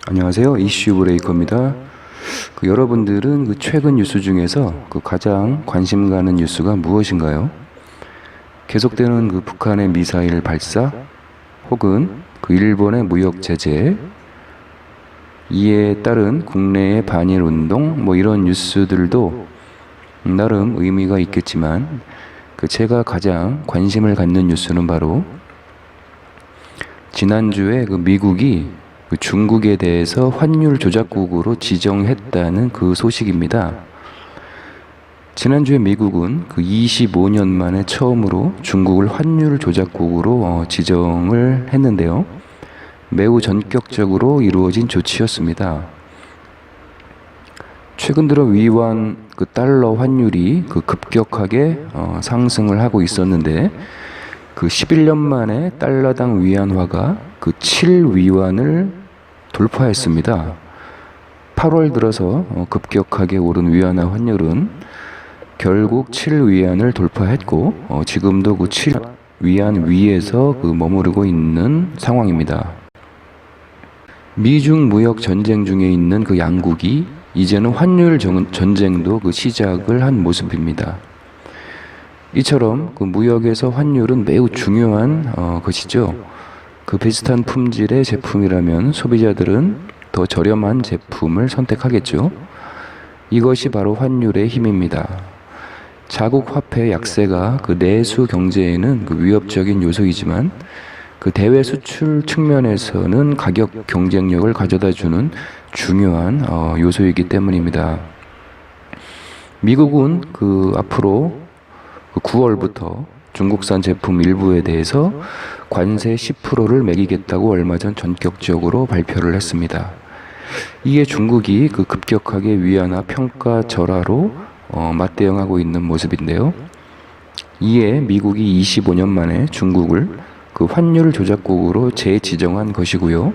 안녕하세요. 이슈 브레이커입니다. 여러분들은 최근 뉴스 중에서 가장 관심 가는 뉴스가 무엇인가요? 계속되는 북한의 미사일 발사, 혹은 일본의 무역 제재, 이에 따른 국내의 반일 운동, 이런 뉴스들도 나름 의미가 있겠지만, 제가 가장 관심을 갖는 뉴스는 바로 지난주에 미국이 중국에 대해서 환율 조작국으로 지정했다는 그 소식입니다. 지난주에 미국은 25년 만에 처음으로 중국을 환율 조작국으로 지정을 했는데요. 매우 전격적으로 이루어진 조치였습니다. 최근 들어 위안 달러 환율이 급격하게 상승을 하고 있었는데 11년 만에 달러당 위안화가 7위안을 돌파했습니다. 8월 들어서 급격하게 오른 위안화 환율은 결국 7위안을 돌파했고 지금도 7위안 위에서 머무르고 있는 상황입니다. 미중 무역 전쟁 중에 있는 양국이 이제는 환율 전쟁도 시작을 한 모습입니다. 이처럼 무역에서 환율은 매우 중요한 것이죠. 비슷한 품질의 제품이라면 소비자들은 더 저렴한 제품을 선택하겠죠. 이것이 바로 환율의 힘입니다. 자국 화폐 약세가 내수 경제에는 위협적인 요소이지만 대외 수출 측면에서는 가격 경쟁력을 가져다주는 중요한 요소이기 때문입니다. 미국은 앞으로 9월부터 중국산 제품 일부에 대해서 관세 10%를 매기겠다고 얼마 전 전격적으로 발표를 했습니다. 이에 중국이 급격하게 위안화 평가 절하로 맞대응하고 있는 모습인데요. 이에 미국이 25년 만에 중국을 환율 조작국으로 재지정한 것이고요.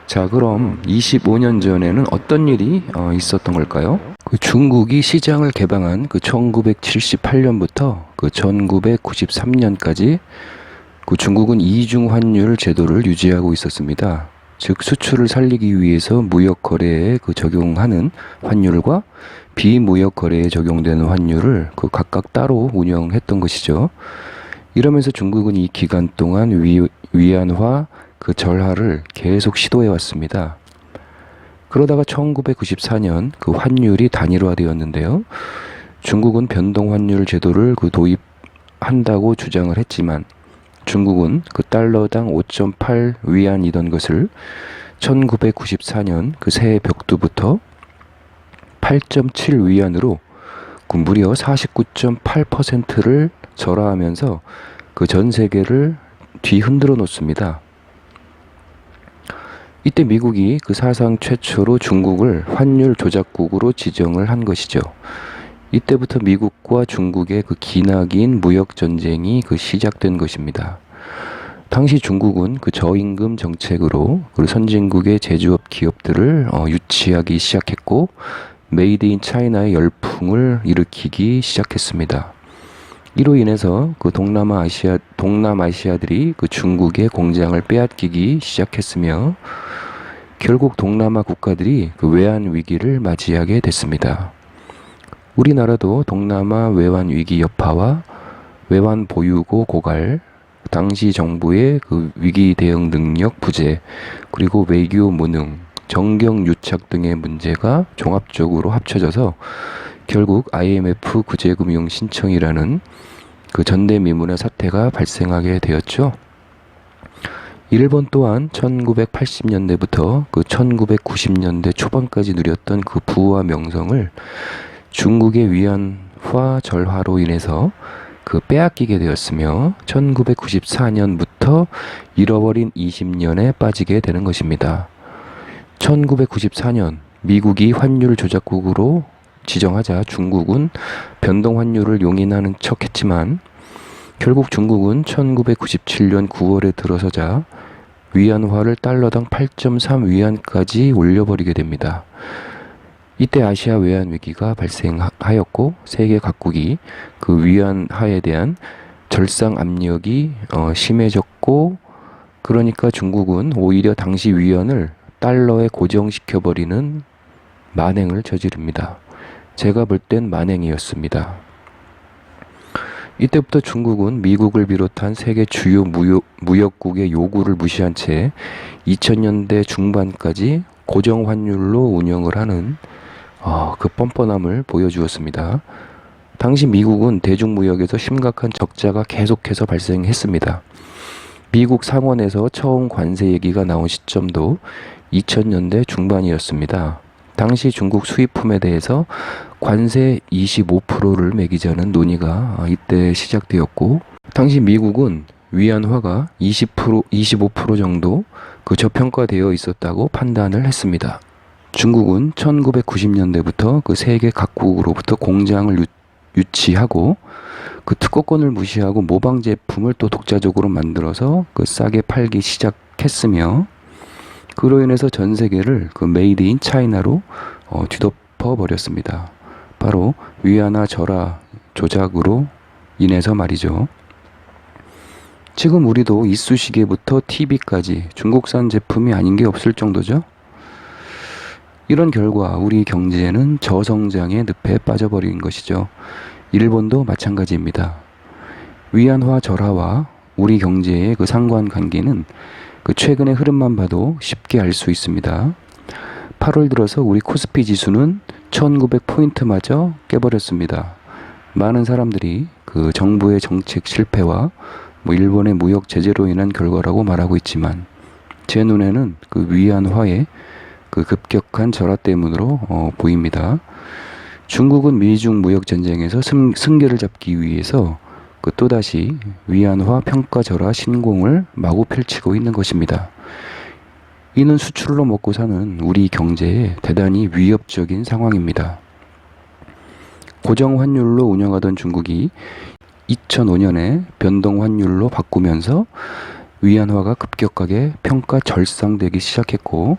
자, 그럼 25년 전에는 어떤 일이 있었던 걸까요? 중국이 시장을 개방한 1978년부터 1993년까지 중국은 이중 환율 제도를 유지하고 있었습니다. 즉 수출을 살리기 위해서 무역 거래에 적용하는 환율과 비무역 거래에 적용되는 환율을 각각 따로 운영했던 것이죠. 이러면서 중국은 이 기간 동안 위안화 절하를 계속 시도해 왔습니다. 그러다가 1994년 환율이 단일화되었는데요. 중국은 변동 환율 제도를 도입한다고 주장을 했지만 중국은 달러당 5.8 위안이던 것을 1994년 새해 벽두부터 8.7 위안으로 무려 49.8%를 절하하면서 전 세계를 뒤흔들어 놓습니다. 이때 미국이 사상 최초로 중국을 환율 조작국으로 지정을 한 것이죠. 이때부터 미국과 중국의 기나긴 무역 전쟁이 시작된 것입니다. 당시 중국은 저임금 정책으로 선진국의 제조업 기업들을 유치하기 시작했고 메이드 인 차이나의 열풍을 일으키기 시작했습니다. 이로 인해서 동남아시아들이 중국의 공장을 빼앗기기 시작했으며 결국 동남아 국가들이 외환 위기를 맞이하게 됐습니다. 우리나라도 동남아 외환 위기 여파와 외환 보유고 고갈, 당시 정부의 위기 대응 능력 부재, 그리고 외교 무능, 정경 유착 등의 문제가 종합적으로 합쳐져서 결국 IMF 구제금융 신청이라는 전대미문의 사태가 발생하게 되었죠. 일본 또한 1980년대부터 1990년대 초반까지 누렸던 부와 명성을 중국의 위안화 절하로 인해서 빼앗기게 되었으며 1994년부터 잃어버린 20년에 빠지게 되는 것입니다. 1994년 미국이 환율 조작국으로 지정하자 중국은 변동 환율을 용인하는 척했지만 결국 중국은 1997년 9월에 들어서자 위안화를 달러당 8.3 위안까지 올려버리게 됩니다. 이때 아시아 외환 위기가 발생하였고 세계 각국이 위안화에 대한 절상 압력이 심해졌고 그러니까 중국은 오히려 당시 위안을 달러에 고정시켜버리는 만행을 저지릅니다. 제가 볼 땐 만행이었습니다. 이때부터 중국은 미국을 비롯한 세계 주요 무역국의 요구를 무시한 채 2000년대 중반까지 고정 환율로 운영을 하는 그 뻔뻔함을 보여주었습니다. 당시 미국은 대중무역에서 심각한 적자가 계속해서 발생했습니다. 미국 상원에서 처음 관세 얘기가 나온 시점도 2000년대 중반이었습니다. 당시 중국 수입품에 대해서 관세 25%를 매기자는 논의가 이때 시작되었고, 당시 미국은 위안화가 25% 정도 저평가되어 있었다고 판단을 했습니다. 중국은 1990년대부터 세계 각국으로부터 공장을 유치하고 특허권을 무시하고 모방 제품을 또 독자적으로 만들어서 싸게 팔기 시작했으며, 그로 인해서 전 세계를 메이드 인 차이나로 뒤덮어 버렸습니다. 바로 위안화 절하 조작으로 인해서 말이죠. 지금 우리도 이쑤시개부터 TV까지 중국산 제품이 아닌 게 없을 정도죠. 이런 결과 우리 경제는 저성장의 늪에 빠져버린 것이죠. 일본도 마찬가지입니다. 위안화 절하와 우리 경제의 상관관계는 최근의 흐름만 봐도 쉽게 알 수 있습니다. 8월 들어서 우리 코스피 지수는 1900포인트마저 깨버렸습니다. 많은 사람들이 정부의 정책 실패와 일본의 무역 제재로 인한 결과라고 말하고 있지만, 제 눈에는 위안화의 급격한 절하 때문으로 보입니다. 중국은 미중 무역 전쟁에서 승계를 잡기 위해서 또다시 위안화 평가 절하 신공을 마구 펼치고 있는 것입니다. 이는 수출로 먹고 사는 우리 경제에 대단히 위협적인 상황입니다. 고정 환율로 운영하던 중국이 2005년에 변동 환율로 바꾸면서 위안화가 급격하게 평가 절상되기 시작했고,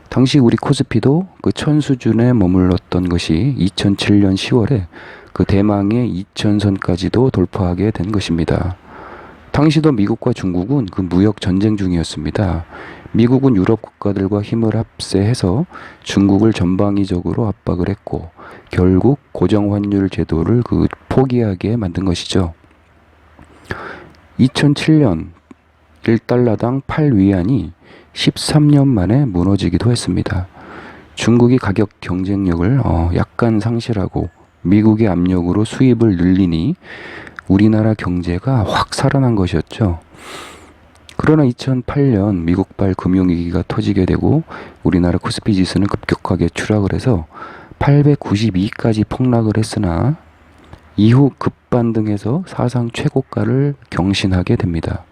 당시 우리 코스피도 1000 수준에 머물렀던 것이 2007년 10월에 대망의 2000선까지도 돌파하게 된 것입니다. 당시도 미국과 중국은 무역 전쟁 중이었습니다. 미국은 유럽 국가들과 힘을 합세해서 중국을 전방위적으로 압박을 했고, 결국 고정환율 제도를 포기하게 만든 것이죠. 2007년 1달러당 8위안이 13년 만에 무너지기도 했습니다. 중국이 가격 경쟁력을 약간 상실하고 미국의 압력으로 수입을 늘리니 우리나라 경제가 확 살아난 것이었죠. 그러나 2008년 미국발 금융위기가 터지게 되고 우리나라 코스피 지수는 급격하게 추락을 해서 892까지 폭락을 했으나 이후 급반등해서 사상 최고가를 경신하게 됩니다.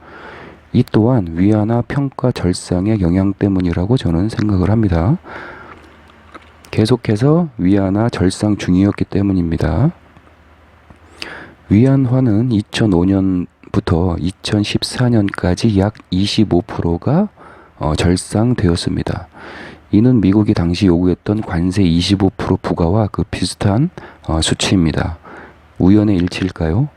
이 또한 위안화 평가 절상의 영향 때문이라고 저는 생각을 합니다. 계속해서 위안화 절상 중이었기 때문입니다. 위안화는 2005년부터 2014년까지 약 25%가 절상되었습니다. 이는 미국이 당시 요구했던 관세 25% 부과와 비슷한 수치입니다. 우연의 일치일까요?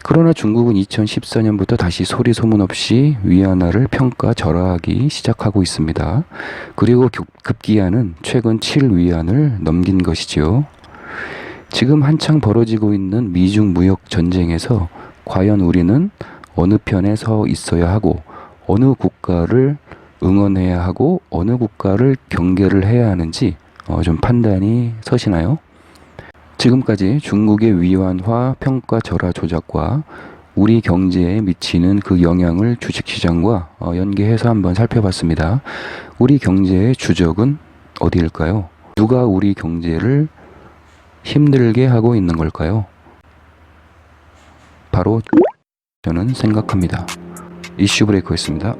그러나 중국은 2014년부터 다시 소리 소문 없이 위안화를 평가 절하하기 시작하고 있습니다. 그리고 급기야는 최근 7위안을 넘긴 것이지요. 지금 한창 벌어지고 있는 미중 무역 전쟁에서 과연 우리는 어느 편에 서 있어야 하고 어느 국가를 응원해야 하고 어느 국가를 경계를 해야 하는지 좀 판단이 서시나요? 지금까지 중국의 위안화 평가 절하 조작과 우리 경제에 미치는 영향을 주식시장과 연계해서 한번 살펴봤습니다. 우리 경제의 주적은 어디일까요? 누가 우리 경제를 힘들게 하고 있는 걸까요? 바로 저는 생각합니다. 이슈 브레이커였습니다.